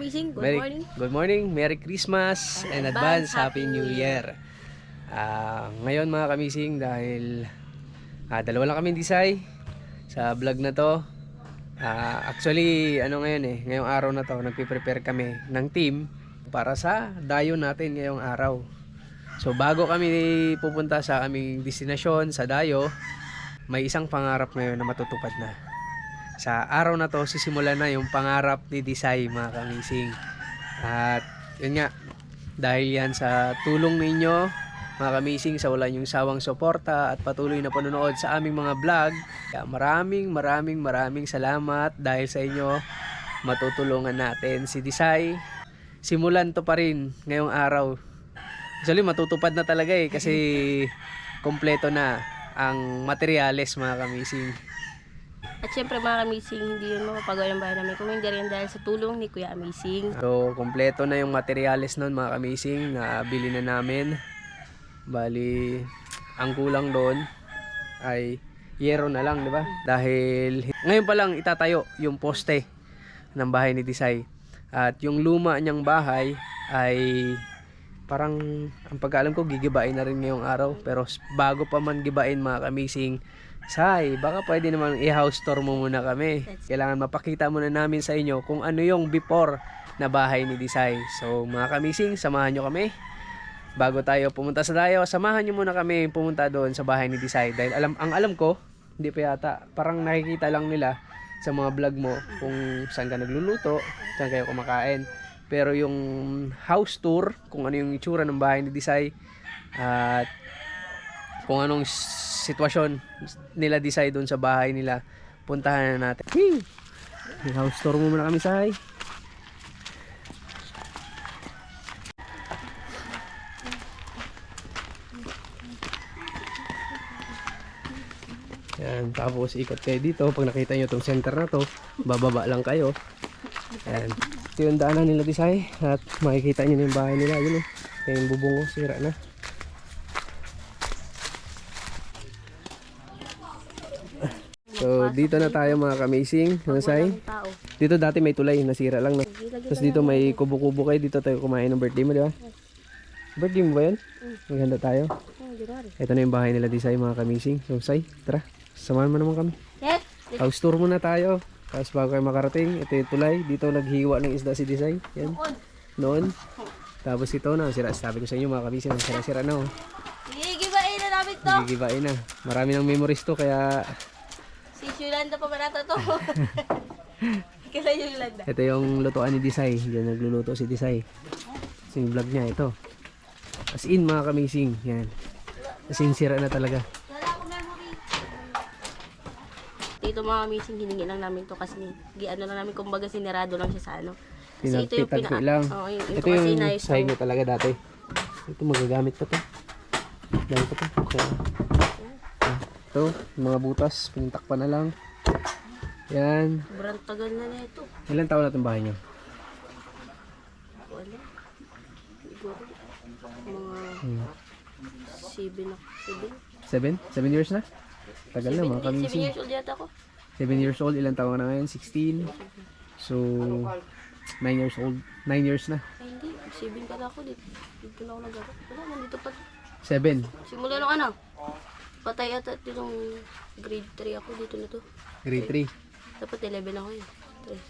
Good morning. Good morning, Merry Christmas and advance Happy New Year. Ngayon mga kamising, dahil dalawa lang kami Disay sa vlog na to. Actually, ngayong araw na to, nagpe-prepare kami ng team para sa dayo natin ngayong araw. So bago kami pupunta sa aming destinasyon sa dayo, may isang pangarap ngayon na matutupad na. Sa araw na to, sisimulan na yung pangarap ni Disay mga kamising. At yun nga, dahil yan sa tulong ninyo mga kamising, sa wala yung sawang suporta at patuloy na panonood sa aming mga vlog, kaya maraming salamat. Dahil sa inyo, matutulungan natin si Disay. Simulan to pa rin ngayong araw. Actually matutupad na talaga kasi kompleto na ang materyales mga kamising. At syempre mga Amazing, hindi yun mapapagawa ng bahay namin kung hindi rin dahil sa tulong ni Kuya Amazing. So, kompleto na yung materyales nun mga Amazing na bili na namin. Bali, ang kulang doon ay yero na lang, di ba? Dahil ngayon pa lang itatayo yung poste ng bahay ni Disay. At yung luma niyang bahay ay parang, ang pagkaalam ko, gigibain na rin ngayong araw. Pero bago pa man gibain mga Amazing, Say, baka pwede naman i-house tour mo muna kami. Kailangan mapakita muna namin sa inyo kung ano yung before na bahay ni Disay. So mga kamising, samahan nyo kami. Bago tayo pumunta sa dayo, samahan nyo muna kami pumunta doon sa bahay ni Disay. Dahil ang alam ko, hindi pa yata, parang nakikita lang nila sa mga vlog mo kung saan ka nagluluto, saan kayo kumakain. Pero yung house tour, kung ano yung itsura ng bahay ni Disay, at kung anong sitwasyon nila Disay doon sa bahay nila, puntahan na natin. House tour mo muna kami, Say. Yan, tapos ikot kayo dito. Pag nakita nyo itong center na to, bababa lang kayo. Yan, ito yung daanan nila Disay. At makikita nyo na yung bahay nila. Yun, yung bubong ko, sira na. So dito na tayo mga kamising, Say. Dito dati may tulay, nasira lang na. Tapos dito may kubo-kubo kayo, dito tayo kumain ng birthday mo, di ba? Birthday mo ba yun? Maghanda tayo. Ito na yung bahay nila Disay mga kamising. So Say, tara, samahan mo naman kami. Yes. House tour muna tayo. Tapos bago kayo makarating, ito yung tulay. Dito naghiwa ng isda si Disay. Yan. Noon. Tapos ito na, sabi ko sa inyo mga kamising, sira-sira na. Gigibain na namin to. Gigibain na. Marami ng memories to, kaya Si Yolanda pa manata to. Kaya Yolanda. ito yung lutuan ni Disay. Diyan nagluluto si Disay. Kasi yung vlog niya ito. As in mga kamising. Yan. As in sira na talaga. Dito mga Amazing, hiningi lang namin to kasi ano lang namin, kumbaga sinirado lang siya sa ano. Kasi ito yung Pinagpitan ko lang. Ito yung side niya talaga dati. Ito magagamit pa to. Dahil pa to. Kaya, ito, mga butas, pinintakpan na lang. Yan. Sobrang tagal na ito. Ilan taon na itong bahay nyo? Wala. Siguro mga 7 na. 7? 7 years na? Tagal na mga 7 kamising. years old yata ako. 7 years old, ilan taon na ngayon? 16. So, 9 years old. 9 years na. Ay hindi, 7 pa na ako dito. Dito na ako nag-aaral. Wala, nandito pa. 7. Simula nung ano? Patay ata yung grade 3 ako dito na to. Grade 3. Dapat 11 ako yun. 3,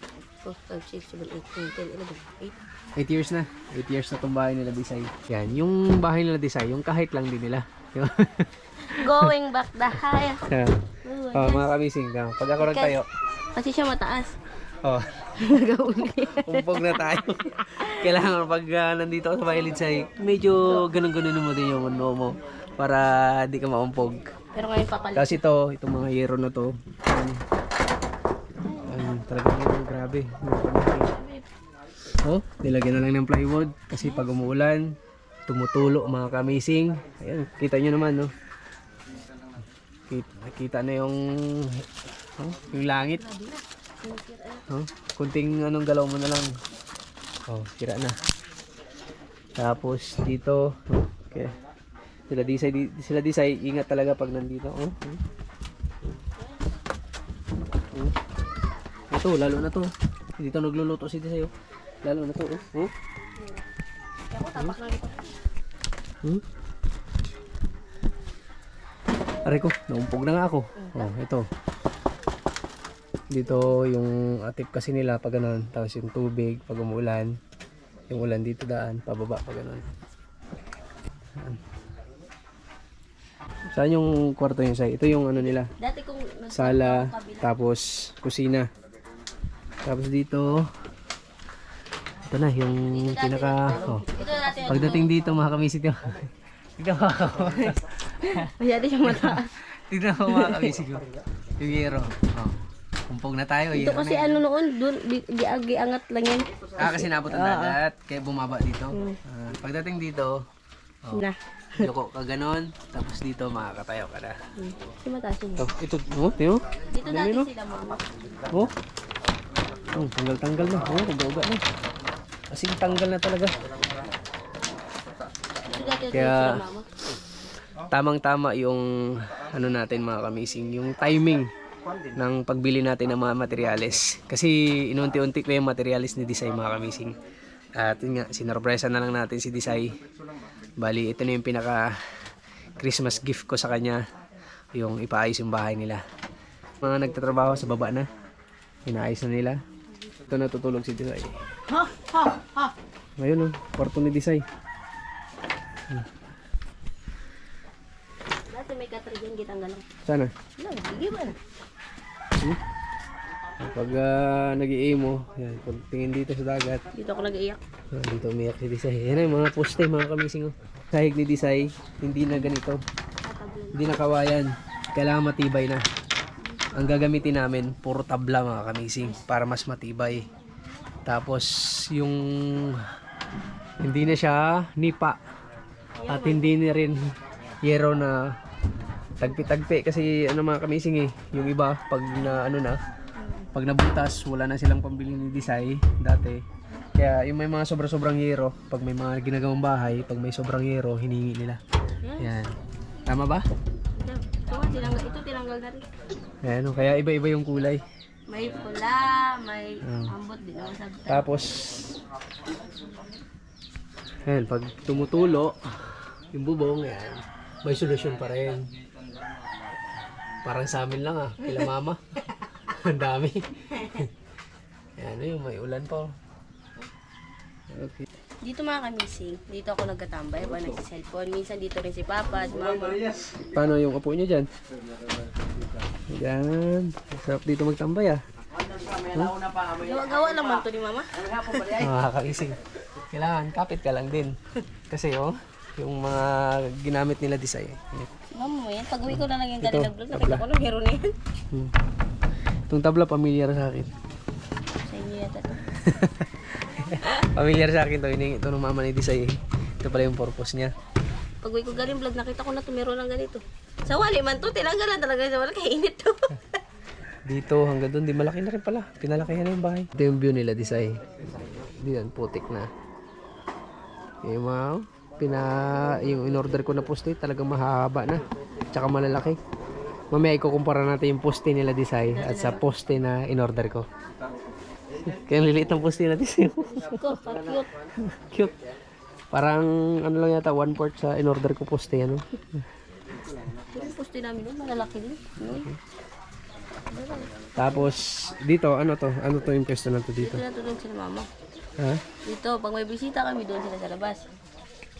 4, 5, 6, 7, 8, 9, 10, 11, 8 years na. 8 years na itong bahay nila Disay. Yan, yung bahay nila Disay, yung kahit lang din nila. 8. Going back the high. Mga kamising, pag ako tayo. Kasi siya mataas. Oh. Umpog na tayo. Kailangan pag nandito ako sa bahay ni Disay, medyo ganun-ganun mo din yung ano mo para di ka maumpog. Pero ngayon papalit. Kasi itong mga yero na to, talagang grabe. Oh, nilagyan na lang ng plywood kasi pag umuulan, tumutulo mga kamising. Ayan, kita nyo naman, no? Nakita na yung langit. Kunting anong galaw mo na lang. Oh, sira na. Tapos dito, okay. Sila Disay, ingat talaga pag nandito. Ito, lalo na to. Dito nagluluto si Disay. Lalo na to, oh. Ako, tapak na ito. Aray ko, naumpog na nga ako. Oh, ito. Dito yung atip kasi nila pag ganun. Tapos yung tubig pag umuulan. Yung ulan dito daan, pababa pag ganun. Saan yung kwarto yung say? Ito yung ano nila. Dati kung Sala, tapos kusina. Tapos dito, ito na yung pinaka... Oh. ito dati Pagdating dito mga kamisit yung... Tignan mo ako. masyado yung mata. Tignan mo mga kamisit yung yero. Oh. Kumpog na tayo. Ito Yero kasi na. ano noon, doon giangat lang yan. Kasi nabot ang dagat, kaya bumaba dito. Pagdating dito, Na. yoko ka ganon, tapos dito makakatayo ka na. Si mataas yun. Ito, oh, tiyo. Dito dati sila mama. Oh. Tanggal-tanggal na. Oh, uga-uga na. As in, tanggal na talaga. Dito dati Kaya- sila mama. Tamang-tama yung ano natin mga kamising, yung timing ng pagbili natin ng mga materyales. Kasi inunti-unti ko yung materyales ni Disay mga kamising. At yun nga, sinorpresa na lang natin si Disay. Bali, ito na yung pinaka Christmas gift ko sa kanya. Yung ipaayos yung bahay nila. Mga nagtatrabaho sa baba na. Inaayos na nila. Ito natutulog si Disay. Ngayon, kwarto ni Disay. Dati may katri dyan, gitanggal lang. Sana. Wala, sige ba na? Pag nag-i-imo, yan, pag tingin dito sa dagat, Dito ako nag-iyak. dito umiyak si Disay. Yan ang mga poste mga kamising. Oh. Sahig ni Disay, hindi na ganito. Hindi na kawayan. Kailangan matibay na. Ang gagamitin namin, puro tabla mga kamising para mas matibay. Tapos yung hindi na siya nipa at hindi na rin yero na tagpi-tagpi kasi ano mga kamising yung iba pag na ano na pag nabutas wala na silang pambili ni Disay dati. Kaya yung may mga sobra-sobrang yero, pag may mga ginagawang bahay, pag may sobrang yero, hiningi nila. Yan. Tama ba? Ito tinanggal na rin. Ayan, kaya iba-iba yung kulay. May pula, may ambot din naman sa Tapos, ayan, pag tumutulo, yung bubong, ayan, may solusyon pa rin. Parang sa amin lang kila mama. Ang dami. Ayan, yung may ulan pa. Okay. Dito mga kamising, dito ako nagkatambay, ba nagsiselfone. Minsan dito rin si Papa at Mama. Paano yung upo nyo dyan? Ayan, sarap dito magtambay Gawa-gawa lang man to ni Mama. Makakaising. Kailangan, kapit ka lang din. Kasi yung mga ginamit nila Disay. Mama mo yan, pag uwi ko na lang yung Ito, galing na vlog, nakita tabla. ko na meron na yan. Itong tabla, pamilyar sa akin. Sa inyo yata to. Pamilyar sa akin to, hiningi ito ng mama ni Disay. Ito pala yung purpose niya. Pag uwi ko galing vlog, nakita ko na to meron ng ganito. Sa wali man to, tinanggalan talaga sa wala, kaya init to. Dito hanggang doon, di malaki na rin pala. Pinalakihan na yung bahay. Ito yung view nila Disay. Diyan, putik na. Yung yung in-order ko na poste, talagang mahaba na. Tsaka malalaki. Mamaya ikukumpara natin yung poste nila Disay at sa poste na in-order ko. Kaya liliit ng poste na Disay. Ko, cute. Cute. Parang ano lang yata, 1/4 sa in-order ko poste. Ano? Yung poste namin doon, malalaki din. Tapos dito, ano to? Ano to yung pwesto na to dito? Dito na tulog sila Mama. Ha? Dito, pag may bisita kami, doon sila sa labas.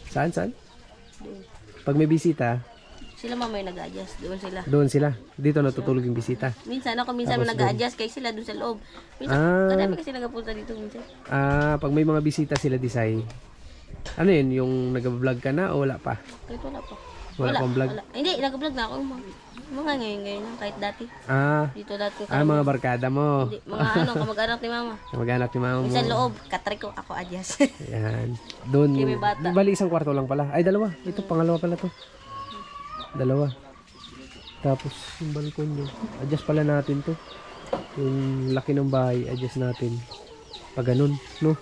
Saan? Saan? Doon. Pag may bisita, Sila Mama yung nag-adjust, doon sila. doon sila. Dito natutulog yung bisita. Minsan ako, minsan nag-adjust kay sila doon sa loob. Minsan, kadami kasi nagapunta dito minsan. Pag may mga bisita sila Disay, ano yun? Yung nag-vlog ka na o wala pa? Kahit wala pa. Wala pang vlog? Wala. Hindi, nag-vlog na ako. Mga ngayon lang, kahit dati. Dito dati. Mga barkada mo. Hindi, mga ano, kamag-anak ni Mama. Mag-anak ni mama mo. Minsan loob, katry ko, ako adjust. Yan. Doon. Kaya may bata. Bali isang kwarto lang pala. Ay, dalawa. Ito, pangalawa pala to. Dalawa. Tapos, yung balkon nyo. Adjust pala natin to. Yung laki ng bahay, adjust natin. Pag ganun, no?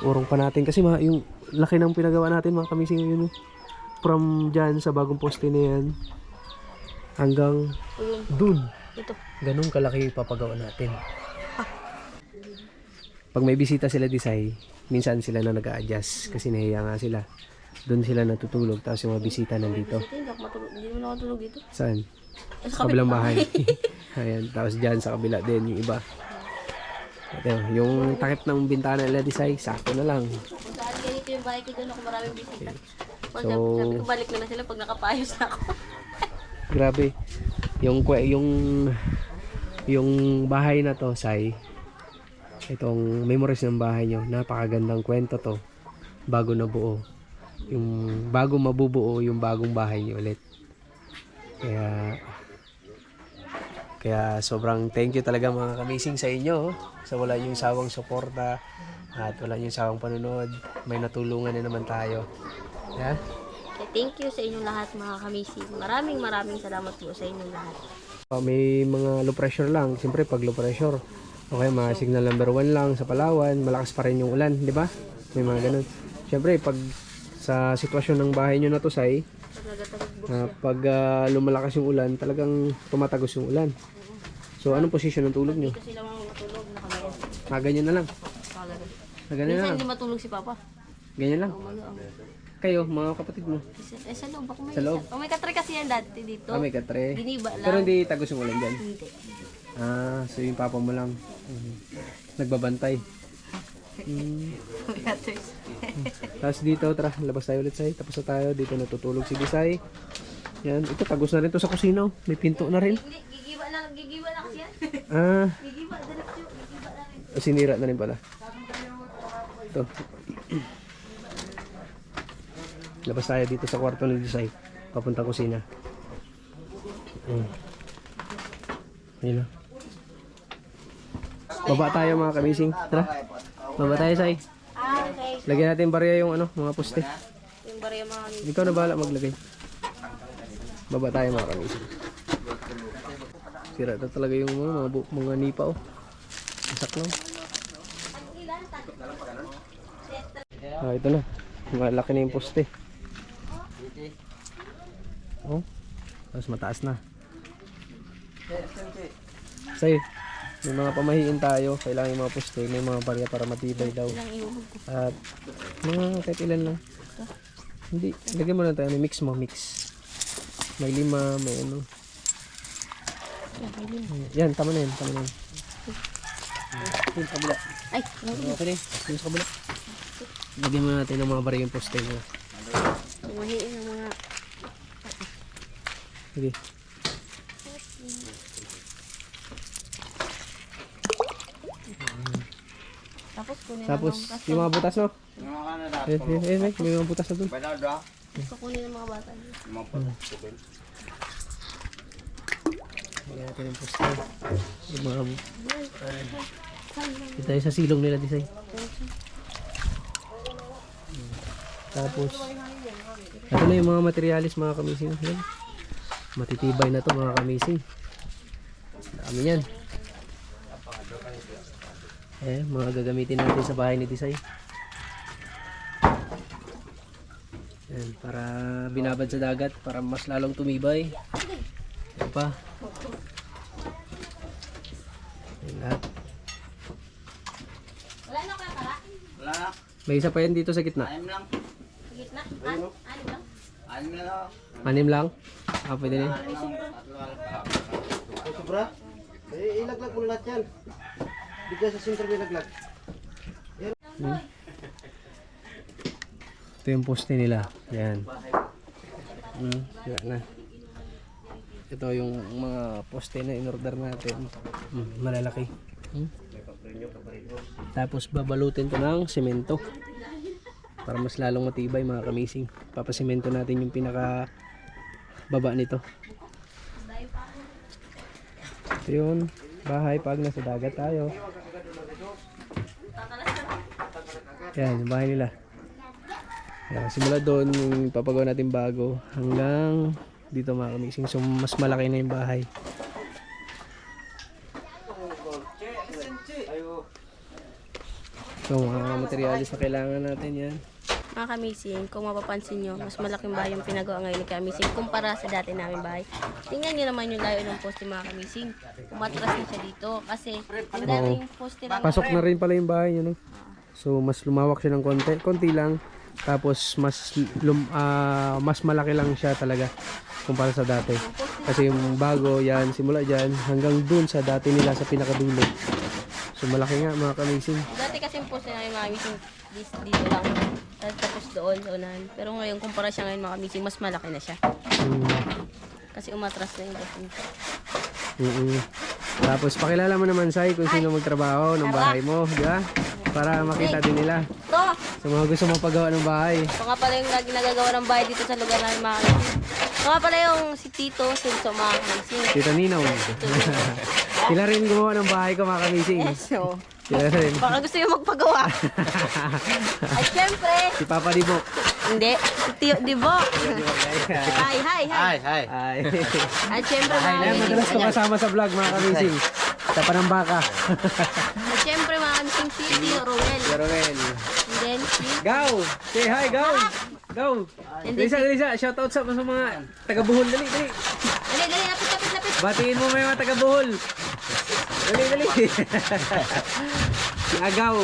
Urong pa natin. Kasi yung laki ng pinagawa natin, mga kamising yun, no? From dyan sa bagong poste na yan, hanggang dun. Ito. Ganun kalaki yung papagawa natin. pag may bisita sila Disay, minsan sila na nag-a-adjust kasi nahiya nga sila. Doon sila natutulog tapos yung mga bisita nandito. Hindi ako matulog. Hindi mo na ako tulog dito. Saan? Sa Sa kabilang bahay. Ayan, tapos dyan sa kabila din yung iba. Ito, yung takip ng bintana nila Disay, sakto na lang. Kung saan ganito yung bahay ko, doon ako maraming bisita. Pag So- sabi ko, balik na sila pag nakapayos na ako. Grabe. Yung bahay na to, Sai. Itong memories ng bahay nyo, napakagandang kwento to. Bago nabuo. Yung bago mabubuo yung bagong bahay nyo ulit. Kaya sobrang thank you talaga mga kamising sa inyo. Sa wala yung sawang suporta at wala yung sawang panunod. May natulungan na naman tayo. Yeah? Thank you sa inyong lahat mga kamising. Maraming salamat po sa inyong lahat. May mga low pressure lang. Siyempre pag low pressure, okay, mga signal number 1 lang sa Palawan, malakas pa rin yung ulan, di ba? May mga ganun. Siyempre pag sa sitwasyon ng bahay nyo na to, Sai, pag lumalakas yung ulan, talagang tumatagos yung ulan. So anong posisyon ng tulog nyo? Dito sila mga matulog, nakagayan. Ganyan na lang. Ganyan na Minsan lang. hindi matulog si Papa. Ganyan lang. Umaga. Kayo, mga kapatid mo. Sa loob ako may Sa loob? isa. May katre kasi yan dati dito. May katre. Giniba lang. Pero hindi tagos yung ulan dyan. Hindi. So yung papa mo lang. Nagbabantay. May katres. Tapos dito, tara, labas tayo ulit, Sai. Tapos na tayo. Dito natutulog si Disay. Yan, ito tagos na rin to sa kusina. May pinto na rin. Hindi, gigiba lang kasi yan. Gigiba, diretso. Gigiba lang rin. Sinira na rin pala. Ito. Labas tayo dito sa kwarto ni Disay. Papuntang kusina. Ayun na. Baba tayo mga kamising. Tara. Baba tayo, Sai. Okay. Lagyan natin barya yung mga poste. Yung barya mga kamising. Ikaw na bahala maglagay. Baba tayo mga kamising. Sira na talaga yung mga nipa, oh. Isak lang. Ito na. Malaki na yung poste. Oh. Tapos mataas na. Say, may mga pamahiin tayo. Kailangan yung mga poste. May mga barya para matibay daw. Ilang iuhog ko. At mga kahit ilan lang. Hindi. Lagyan mo na tayo. Mix mo. Mix. May 5. May ano. Yan. Tama na yan. Tama na yan. Yung kabila. Ay, Okay na yun. Yung sa kabila. Lagyan mo natin ng mga barya yung poste mo. mahiin ng mga... Sige. Tapos kunin Tapos, na ng yung mga butas, no? May mga butas na dun. gusto kunin ng mga bata. Lagyan natin yung poste. Yung mga... Ito tayo sa silong nila, Disay. Tapos, ito na yung mga materialis, mga kamising. Yan. Matitibay na to, mga kamising. Dami yan. Mga gagamitin natin sa bahay ni Disay. Yan, para binabad sa dagat, para mas lalong tumibay. Yan pa. Yan lahat. Wala na kaya kala? Wala na. May isa pa yan dito sa gitna. Ayun lang. Sa gitna? Ano lang? Ayun lang. 6 lang. Pwede na yun. Sobra? Ilaglag mo lahat yan. Bigla sa sentro may laglag. Ito yung poste nila. Yan. Sira na. Ito yung mga poste na in-order natin. Malalaki. Tapos babalutin to ng semento. Para mas lalong matibay, mga kamising. Papasemento natin yung pinaka baba nito. Ito yun. Bahay pag nasa dagat tayo. Yan, yung bahay nila. Yan, simula doon, yung papagawa natin bago hanggang dito, mga kamising. So mas malaki na yung bahay. So mga materialis na kailangan natin yan. mga kamising, kung mapapansin nyo, mas malaking bahay yung pinagawa ngayon ni kamising kumpara sa dati namin bahay. Tingnan nyo naman yung layo ng poste mga kamising. Umatras na siya dito kasi yung dating poste lang. Pasok na rin pala yung bahay niya, no? So, mas lumawak siya ng konti lang. Tapos, mas malaki lang siya talaga kumpara sa dati. Kasi yung bago, yan, simula dyan, hanggang dun sa dati nila sa pinakadulo. So, malaki nga mga kamising. Dati kasi yung poste namin mga kamising, dito lang. Tapos doon, sa unahan. Pero ngayon, kumpara siya ngayon mga kamising, mas malaki na siya. Kasi umatras na yung poste niya. Tapos, pakilala mo naman, Sai, kung sino magtrabaho ng bahay mo, di ba? Para makita din nila. Ito! Sa mga gusto mapagawa ng bahay. Ito nga pala yung lagi nagagawa ng bahay dito sa lugar namin mga kamising. Ito nga pala yung si Tito, Silso mga kamising. Tita Ninaw. Sila rin gumawa ng bahay ko mga kamising. So, Sila rin. baka gusto yung magpagawa. At syempre, Si Papa Dibo. hindi, si Tio Dibo. Hi. Hi. Ay. At syempre mga Ayan, kamising. madalas ko kasama sa vlog mga kamising. Sa Panambaka. At syempre mga kamising si Tio Rowel. Jeroel. And then si... Gaw! Say hi, Gaw! Gaw! And then Lisa, shoutout sa mga taga-Bohol. Dali. Dali, lapit. Batiin mo may mga taga-Bohol. Dali. Si Agaw.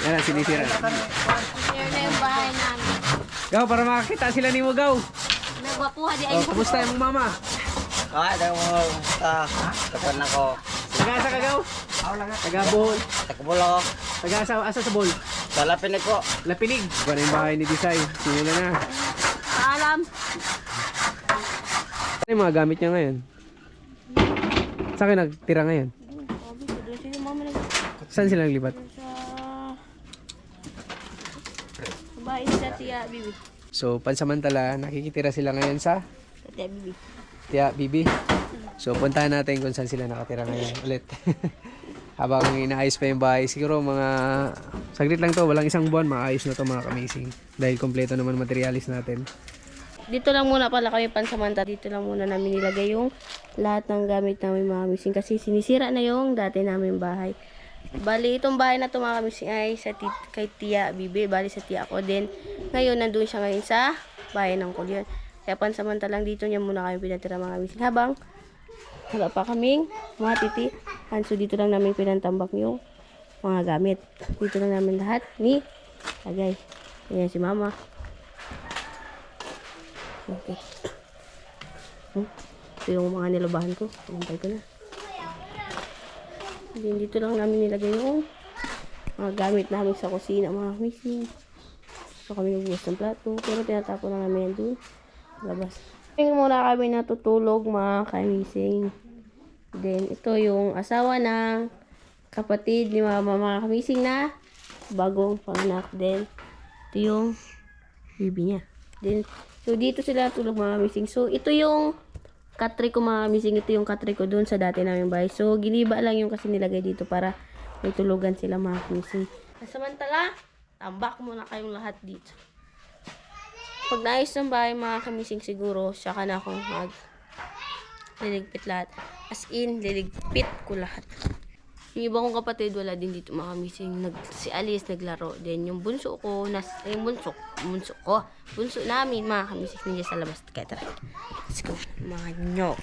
Yan, sinisira. Share na yung bahay namin. Gaw, para makakita sila ni mo, Gaw. Nagwapuha di ay. Oh, kamusta yung mama? Daw mo kapan ako. Taga-asa ka, Gaw? Taga-Bohol. Takbulo. Taga-asa sa Bohol. Salapin ko. Lapinig. Ano yung bahay ni Disay? Simula na. Paalam. Ano yung mga gamit niya ngayon? Sa akin nagtira ngayon? Saan sila naglipat? Sa bahay sa Tia Bibi. So, pansamantala, nakikitira sila ngayon sa Sa Tia Bibi. Tia Bibi. So, puntahan natin kung saan sila nakatira ngayon ulit. Habang inaayos pa yung bahay, siguro mga saglit lang to, walang isang buwan, maayos na to mga kamising. Dahil kompleto naman materialis natin. Dito lang muna pala kami pansamanta. Dito lang muna namin nilagay yung lahat ng gamit namin mga kamising. Kasi sinisira na yung dati namin bahay. Bali, itong bahay na ito mga kamising ay kay Tia Bibi. Bali sa tia ko din. Ngayon, nandun siya ngayon sa bahay ng Kulyon. Kaya pansamantalang dito niya muna kami pinatira mga kamising. Habang wala pa kaming mga titi. So dito lang namin pinantambak yung mga gamit. Dito lang namin lahat ni Agay. Ayan si Mama. Okay. Ito yung mga nilabahan ko. Pagantay ko na. Then dito lang namin nilagay yung mga gamit namin sa kusina, mga kamising. So kami nagbukas ng plato. Pero tinatapon lang namin yan doon. Labas. Ngayon muna kami natutulog mga kamising. Then ito yung asawa ng kapatid ni Mama mga kamising na bagong panganak. Then ito yung bibi niya. Then so dito sila tulog mga kamising. So ito yung katri ko mga kamising. Ito yung katri ko doon sa dati namin bahay. So giniba lang yung kasi nilagay dito para may tulugan sila mga kamising. Samantala, tambak muna kayong lahat dito. Pag naayos ng bahay mga kamising siguro, saka na akong liligpit lahat. As in, liligpit ko lahat. Yung iba kong kapatid, wala din dito mga kamising. Si Alice naglaro. Then yung bunso ko, bunso namin mga kamising nandiyan sa labas. Kaya tara, let's go. Mga nyo.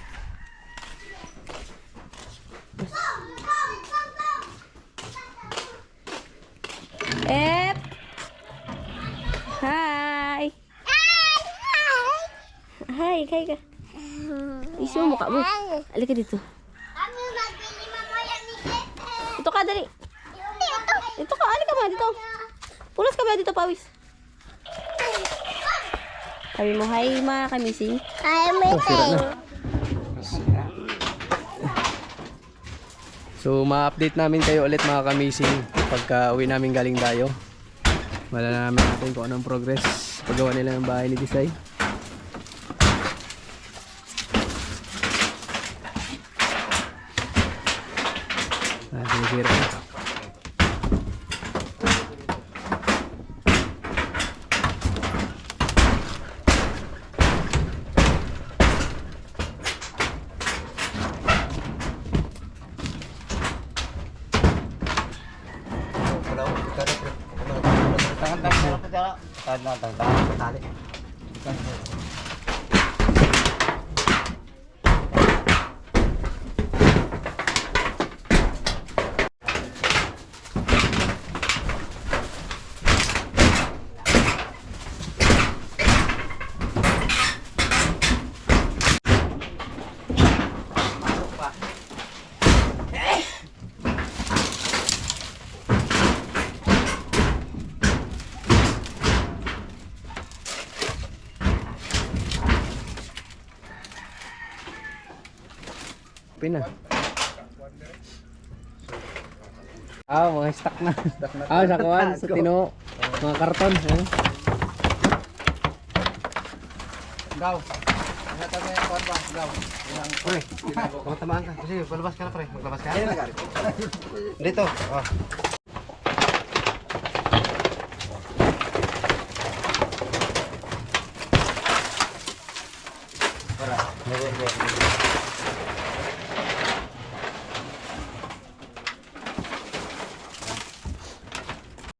Ep! Hi! Hi, ka. Isi mo mukha mo. Alika dito. Dito ka, dali. Dito ka, alika mo, dito. Pulas ka ba dito, pawis? Sabi mo, hi mga kamising. Hi, my So, ma-update namin kayo ulit mga kamising pagka uwi namin galing dayo. Malalaman natin kung anong progress paggawa nila ng bahay ni Disay. Sinisira na. Tali. Pina. Mga stock na. Sa kuwan, sa tino. Mga karton. Gaw. Ano tayo yung kuwan ba? Gaw. Pre, matamaan ka. Kasi palabas ka na pre. Maglabas ka. Dito. Oh.